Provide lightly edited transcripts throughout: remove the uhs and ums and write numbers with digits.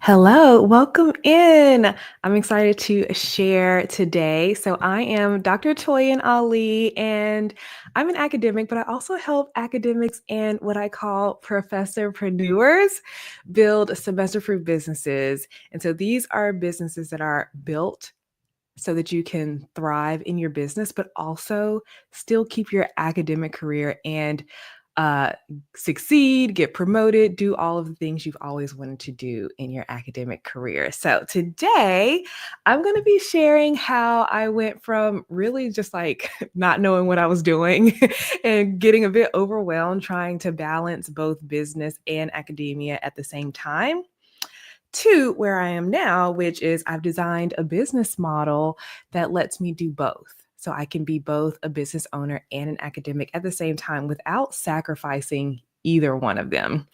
Hello, welcome in. I'm excited to share today. So, I am Dr. Toyin Ali, and I'm an academic, but I also help academics and what I call professorpreneurs build semester proof businesses. And so, these are businesses that are built so that you can thrive in your business, but also still keep your academic career and uh, succeed, get promoted, do all of the things you've always wanted to do in your academic career. So today, I'm going to be sharing how I went from really just like not knowing what I was doing and getting a bit overwhelmed trying to balance both business and academia at the same time to where I am now, which is I've designed a business model that lets me do both. So I can be both a business owner and an academic at the same time without sacrificing either one of them.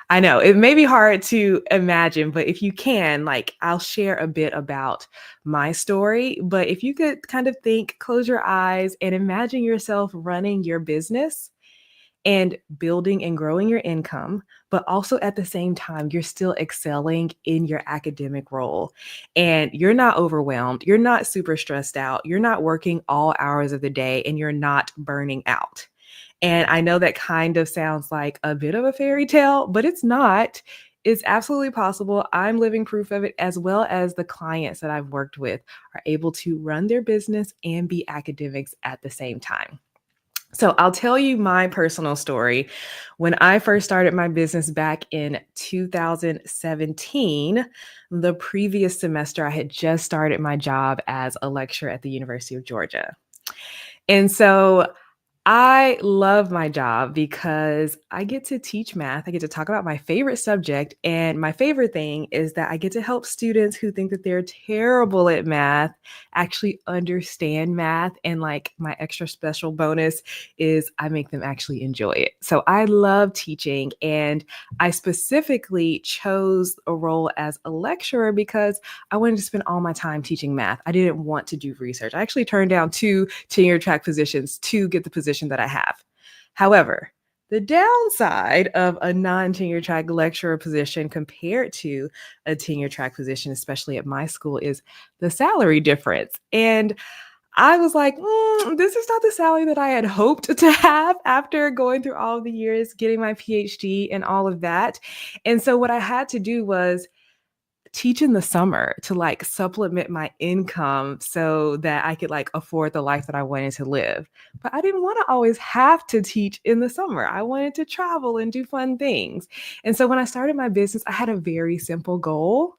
I know it may be hard to imagine, but if you can, like, I'll share a bit about my story. But if you could kind of think, close your eyes, and imagine yourself running your business and building and growing your income, but also at the same time, you're still excelling in your academic role and you're not overwhelmed, you're not super stressed out, you're not working all hours of the day, and you're not burning out. And I know that kind of sounds like a bit of a fairy tale, but it's not. It's absolutely possible. I'm living proof of it, as well as the clients that I've worked with are able to run their business and be academics at the same time. So I'll tell you my personal story. When I first started my business back in 2017, the previous semester, I had just started my job as a lecturer at the University of Georgia. And so I love my job because I get to teach math. I get to talk about my favorite subject. And my favorite thing is that I get to help students who think that they're terrible at math actually understand math. And like my extra special bonus is I make them actually enjoy it. So I love teaching. And I specifically chose a role as a lecturer because I wanted to spend all my time teaching math. I didn't want to do research. I actually turned down 2 tenure track positions to get the position that I have. However, the downside of a non-tenure track lecturer position compared to a tenure track position, especially at my school, is the salary difference. And I was like, this is not the salary that I had hoped to have after going through all of the years, getting my PhD and all of that. And so what I had to do was teach in the summer to like supplement my income so that I could like afford the life that I wanted to live. But I didn't want to always have to teach in the summer. I wanted to travel and do fun things. And so when I started my business, I had a very simple goal.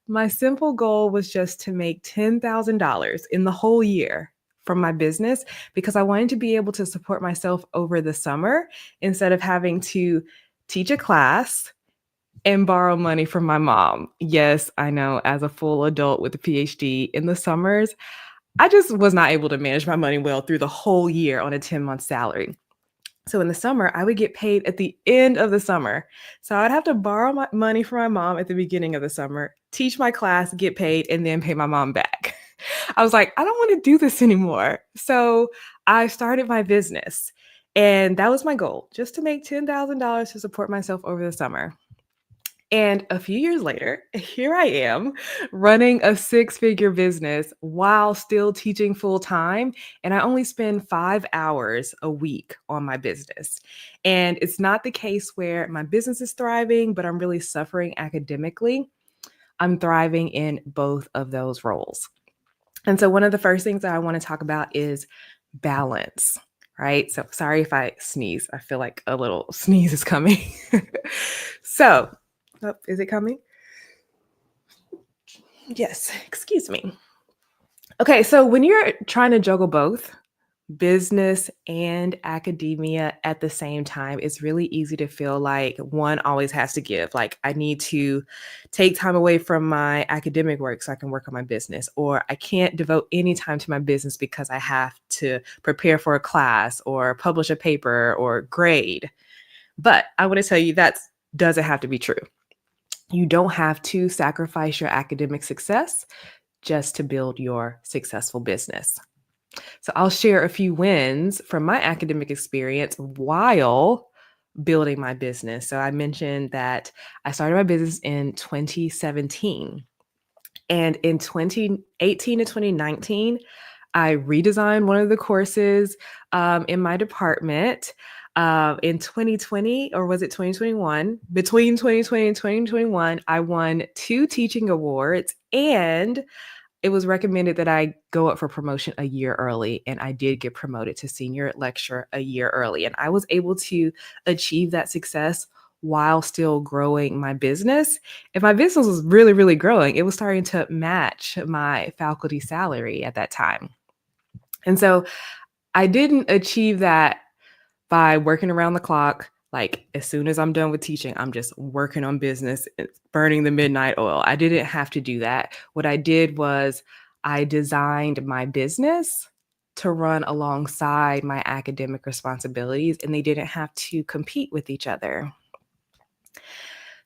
My simple goal was just to make $10,000 in the whole year from my business because I wanted to be able to support myself over the summer instead of having to teach a class and borrow money from my mom. Yes, I know, as a full adult with a PhD in the summers, I just was not able to manage my money well through the whole year on a 10-month salary. So in the summer, I would get paid at the end of the summer. So I'd have to borrow my money from my mom at the beginning of the summer, teach my class, get paid, and then pay my mom back. I was like, I don't want to do this anymore. So I started my business. And that was my goal, just to make $10,000 to support myself over the summer. And a few years later, here I am running a six-figure business while still teaching full time. And I only spend 5 hours a week on my business. And it's not the case where my business is thriving, but I'm really suffering academically. I'm thriving in both of those roles. And so, one of the first things that I want to talk about is balance, right? So, sorry if I sneeze. I feel like a little sneeze is coming. So, oh, is it coming? Yes, excuse me. Okay, so when you're trying to juggle both business and academia at the same time, it's really easy to feel like one always has to give. Like, I need to take time away from my academic work so I can work on my business, or I can't devote any time to my business because I have to prepare for a class or publish a paper or grade. But I want to tell you that doesn't have to be true. You don't have to sacrifice your academic success just to build your successful business. So I'll share a few wins from my academic experience while building my business. So I mentioned that I started my business in 2017. And in 2018 to 2019, I redesigned one of the courses in my department. In 2020, or was it 2021? Between 2020 and 2021, I won 2 teaching awards, and it was recommended that I go up for promotion a year early, and I did get promoted to senior lecturer a year early. And I was able to achieve that success while still growing my business. And my business was really, really growing. It was starting to match my faculty salary at that time. And so I didn't achieve that by working around the clock. Like, as soon as I'm done with teaching, I'm just working on business, burning the midnight oil. I didn't have to do that. What I did was I designed my business to run alongside my academic responsibilities, and they didn't have to compete with each other.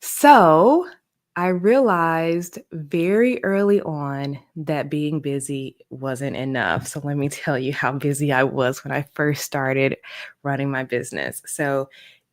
So I realized very early on that being busy wasn't enough. So let me tell you how busy I was when I first started running my business. So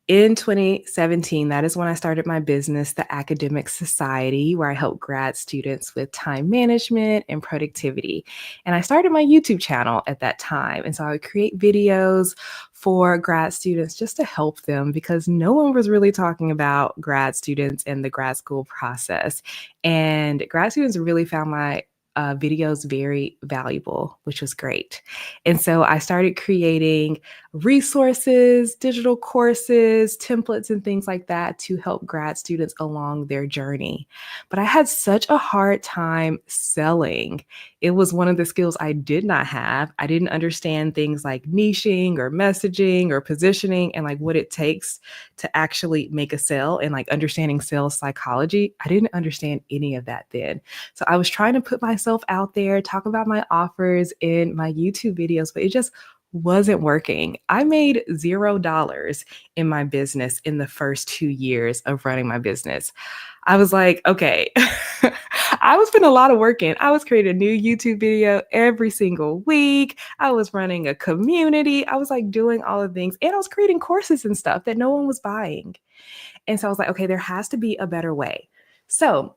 in 2017, that is when I started my business, the Academic Society, where I help grad students with time management and productivity. And I started my YouTube channel at that time. And so I would create videos for grad students just to help them, because no one was really talking about grad students and the grad school process. And grad students really found my videos very valuable, which was great. And so I started creating resources, digital courses, templates, and things like that to help grad students along their journey. But I had such a hard time selling. It was one of the skills I did not have. I didn't understand things like niching or messaging or positioning and like what it takes to actually make a sale, and like understanding sales psychology. I didn't understand any of that then. So I was trying to put myself out there, talk about my offers in my YouTube videos, but it just wasn't working. I made $0 in my business in the first 2 years of running my business. I was like, okay, I was putting a lot of work in. I was creating a new YouTube video every single week. I was running a community. I was like doing all the things, and I was creating courses and stuff that no one was buying. And so I was like, okay, there has to be a better way. So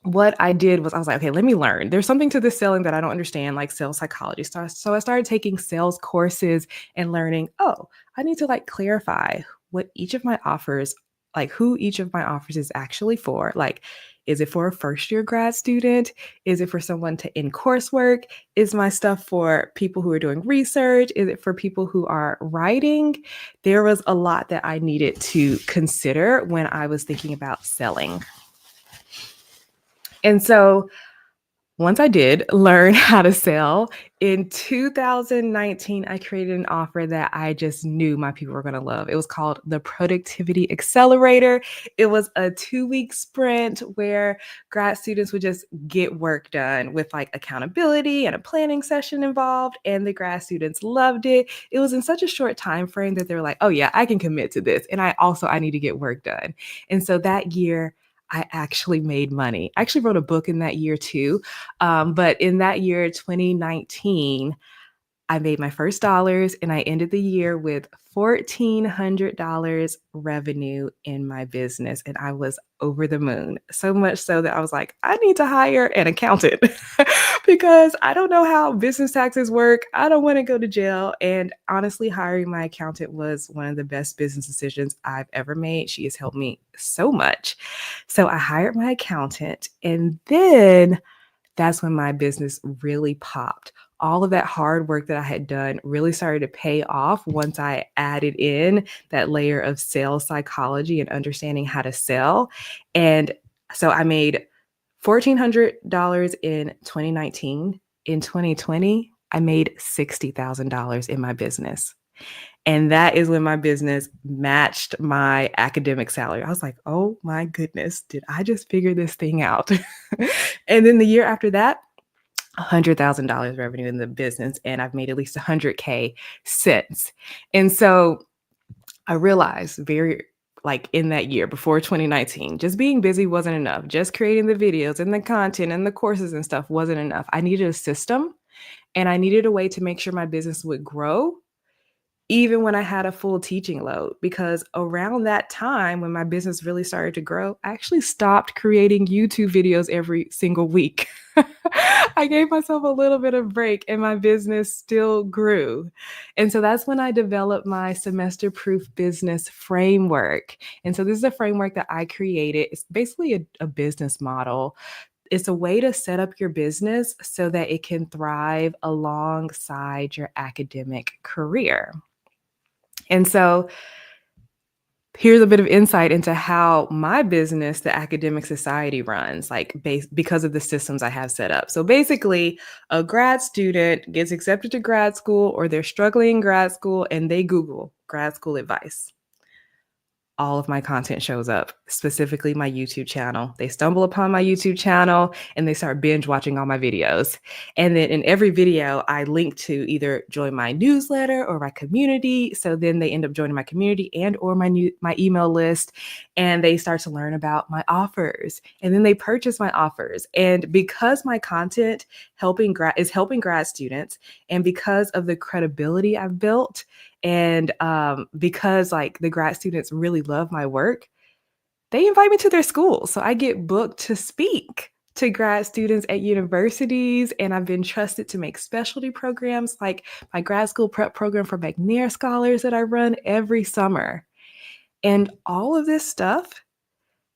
what I did was I was like, okay, let me learn. There's something to this selling that I don't understand, like sales psychology. So I started taking sales courses and learning, oh, I need to like clarify what each of my offers, like who each of my offers is actually for. Like, is it for a first year grad student? Is it for someone to in coursework? Is my stuff for people who are doing research? Is it for people who are writing? There was a lot that I needed to consider when I was thinking about selling. And so once I did learn how to sell, in 2019, I created an offer that I just knew my people were going to love. It was called the Productivity Accelerator. It was a 2-week sprint where grad students would just get work done with like accountability and a planning session involved. And the grad students loved it. It was in such a short time frame that they were like, oh yeah, I can commit to this. And I need to get work done. And so that year, I actually made money. I actually wrote a book in that year too. But in that year, 2019, I made my first dollars, and I ended the year with $1,400 revenue in my business. And I was over the moon, so much so that I was like, I need to hire an accountant because I don't know how business taxes work. I don't want to go to jail. And honestly, hiring my accountant was one of the best business decisions I've ever made. She has helped me so much. So I hired my accountant, and then that's when my business really popped. All of that hard work that I had done really started to pay off once I added in that layer of sales psychology and understanding how to sell. And so I made $1,400 in 2019. In 2020, I made $60,000 in my business. And that is when my business matched my academic salary. I was like, oh my goodness, did I just figure this thing out? And then the year after that, $100,000 revenue in the business, and I've made at least 100K since. And so I realized very like in that year before 2019, just being busy wasn't enough. Just creating the videos and the content and the courses and stuff wasn't enough. I needed a system, and I needed a way to make sure my business would grow even when I had a full teaching load, because around that time when my business really started to grow, I actually stopped creating YouTube videos every single week. I gave myself a little bit of break and my business still grew. And so that's when I developed my semester proof business framework. And so this is a framework that I created. It's basically a business model. It's a way to set up your business so that it can thrive alongside your academic career. And so here's a bit of insight into how my business, the Academic Society, runs, like because of the systems I have set up. So basically, a grad student gets accepted to grad school, or they're struggling in grad school and they Google grad school advice. All of my content shows up, specifically my YouTube channel. They stumble upon my YouTube channel and they start binge watching all my videos. And then in every video, I link to either join my newsletter or my community. So then they end up joining my community and or my email list, and they start to learn about my offers. And then they purchase my offers. And because my content is helping grad students, and because of the credibility I've built, and because like the grad students really love my work, they invite me to their schools. So I get booked to speak to grad students at universities, and I've been trusted to make specialty programs like my grad school prep program for McNair scholars that I run every summer. And all of this stuff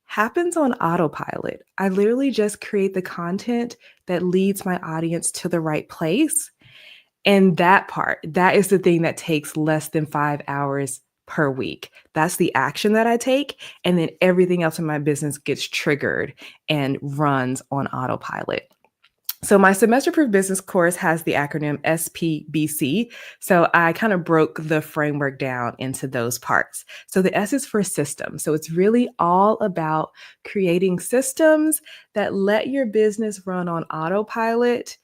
happens on autopilot. I literally just create the content that leads my audience to the right place. And that is the thing that takes less than 5 hours per week. That's the action that I take. And then everything else in my business gets triggered and runs on autopilot. So my semester proof business course has the acronym SPBC. So I kind of broke the framework down into those parts. So the S is for system. So it's really all about creating systems that let your business run on autopilot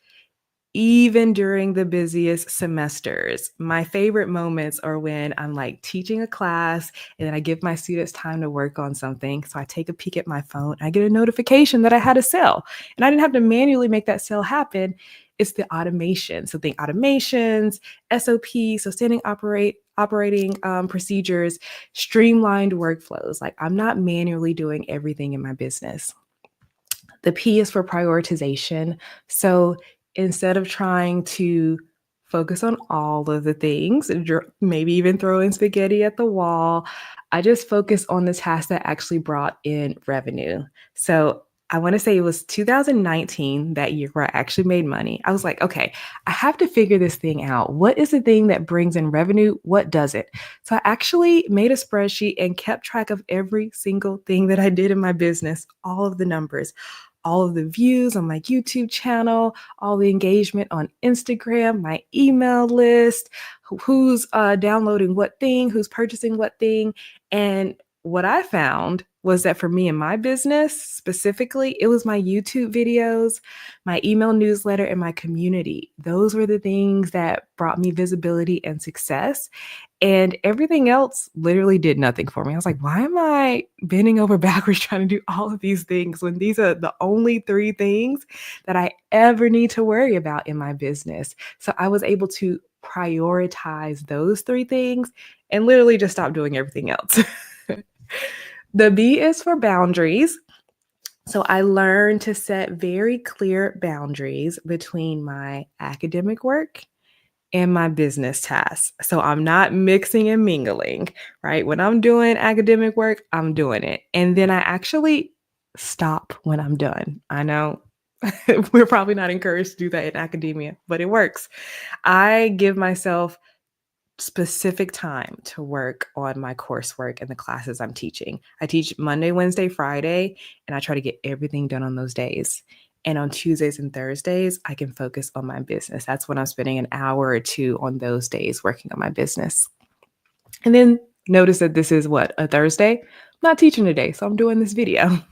even during the busiest semesters. My favorite moments are when I'm like teaching a class and then I give my students time to work on something. So I take a peek at my phone, I get a notification that I had a sale, and I didn't have to manually make that sale happen. It's the automation. So think automations, SOP, so standing operating procedures, streamlined workflows. Like I'm not manually doing everything in my business. The P is for prioritization. So instead of trying to focus on all of the things, maybe even throwing spaghetti at the wall, I just focus on the tasks that actually brought in revenue. So I want to say it was 2019, that year where I actually made money. I was like, okay, I have to figure this thing out. What is the thing that brings in revenue? What doesn't? So I actually made a spreadsheet and kept track of every single thing that I did in my business, all of the numbers, all of the views on my YouTube channel, all the engagement on Instagram, my email list, who's downloading what thing, who's purchasing what thing. And what I found was that for me and my business specifically, it was my YouTube videos, my email newsletter, and my community. Those were the things that brought me visibility and success. And everything else literally did nothing for me. I was like, why am I bending over backwards trying to do all of these things when these are the only 3 things that I ever need to worry about in my business? So I was able to prioritize those 3 things and literally just stop doing everything else. The B is for boundaries. So I learned to set very clear boundaries between my academic work and my business tasks. So I'm not mixing and mingling, right? When I'm doing academic work, I'm doing it. And then I actually stop when I'm done. I know we're probably not encouraged to do that in academia, but it works. I give myself specific time to work on my coursework and the classes I'm teaching. I teach Monday, Wednesday, Friday, and I try to get everything done on those days. And on Tuesdays and Thursdays, I can focus on my business. That's when I'm spending an hour or 2 on those days working on my business. And then notice that this is what, a Thursday? I'm not teaching today, so I'm doing this video. And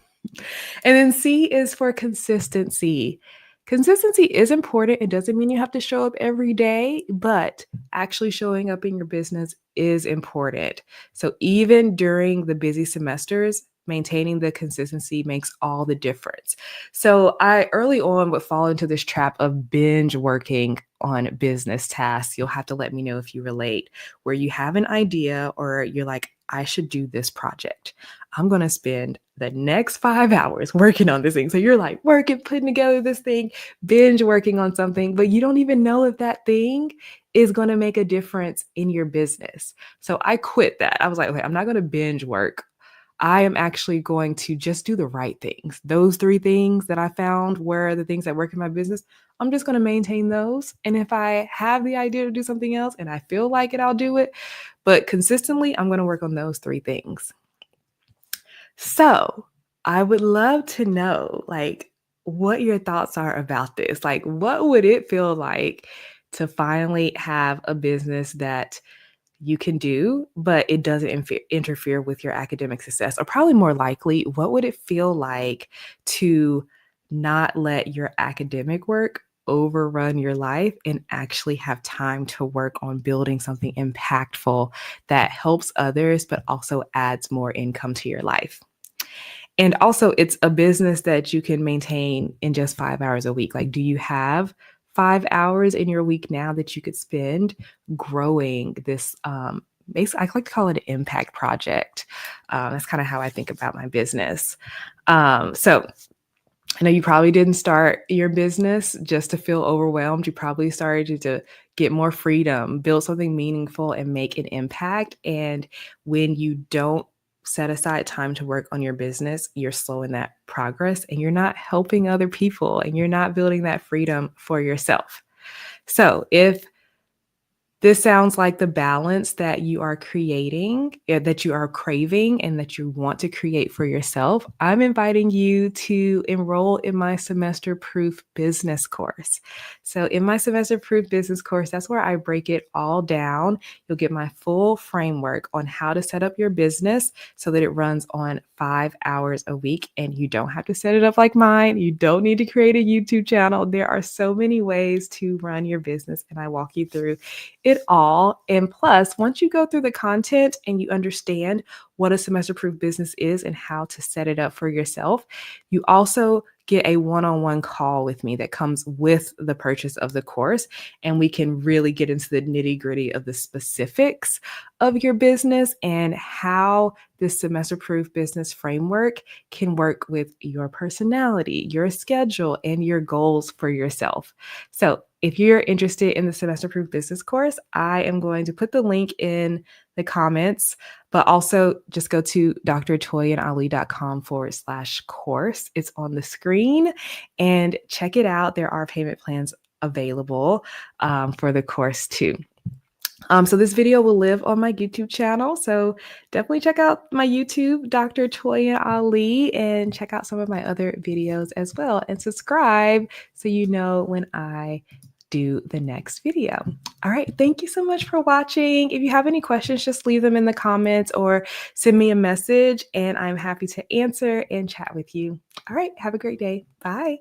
then C is for consistency. Consistency is important. It doesn't mean you have to show up every day, but actually showing up in your business is important. So even during the busy semesters, maintaining the consistency makes all the difference. So I early on would fall into this trap of binge working on business tasks. You'll have to let me know if you relate, where you have an idea or you're like, I should do this project. I'm going to spend the next 5 hours working on this thing. So you're like working, putting together this thing, binge working on something, but you don't even know if that thing is going to make a difference in your business. So I quit that. I was like, okay, I'm not going to binge work. I am actually going to just do the right things. Those three things that I found were the things that work in my business. I'm just going to maintain those. And if I have the idea to do something else and I feel like it, I'll do it. But consistently, I'm going to work on those three things. So I would love to know, like, what your thoughts are about this. Like, what would it feel like to finally have a business that you can do, but it doesn't interfere with your academic success? Or probably more likely, what would it feel like to not let your academic work overrun your life and actually have time to work on building something impactful that helps others, but also adds more income to your life? And also, it's a business that you can maintain in just 5 hours a week. Like, do you have 5 hours in your week now that you could spend growing this? Basically, I like to call it an impact project. That's kind of how I think about my business. So I know you probably didn't start your business just to feel overwhelmed. You probably started to get more freedom, build something meaningful, and make an impact. And when you don't set aside time to work on your business, you're slowing that progress and you're not helping other people and you're not building that freedom for yourself. So if this sounds like the balance that you are creating, that you are craving, and that you want to create for yourself. I'm inviting you to enroll in my semester proof business course. So, in my semester proof business course, that's where I break it all down. You'll get my full framework on how to set up your business so that it runs on 5 hours a week. And you don't have to set it up like mine. You don't need to create a YouTube channel. There are so many ways to run your business, and I walk you through it all. And plus, once you go through the content and you understand what a semester proof business is and how to set it up for yourself, you also get a one-on-one call with me that comes with the purchase of the course. And we can really get into the nitty-gritty of the specifics of your business and how this semester proof business framework can work with your personality, your schedule, and your goals for yourself. So if you're interested in the semester proof business course, I am going to put the link in the comments, but also just go to drtoyanali.com/course. It's on the screen and check it out. There are payment plans available for the course too. So this video will live on my YouTube channel. So definitely check out my YouTube, Dr. Toya Ali, and check out some of my other videos as well. And subscribe so you know when I do the next video. All right. Thank you so much for watching. If you have any questions, just leave them in the comments or send me a message, and I'm happy to answer and chat with you. All right. Have a great day. Bye.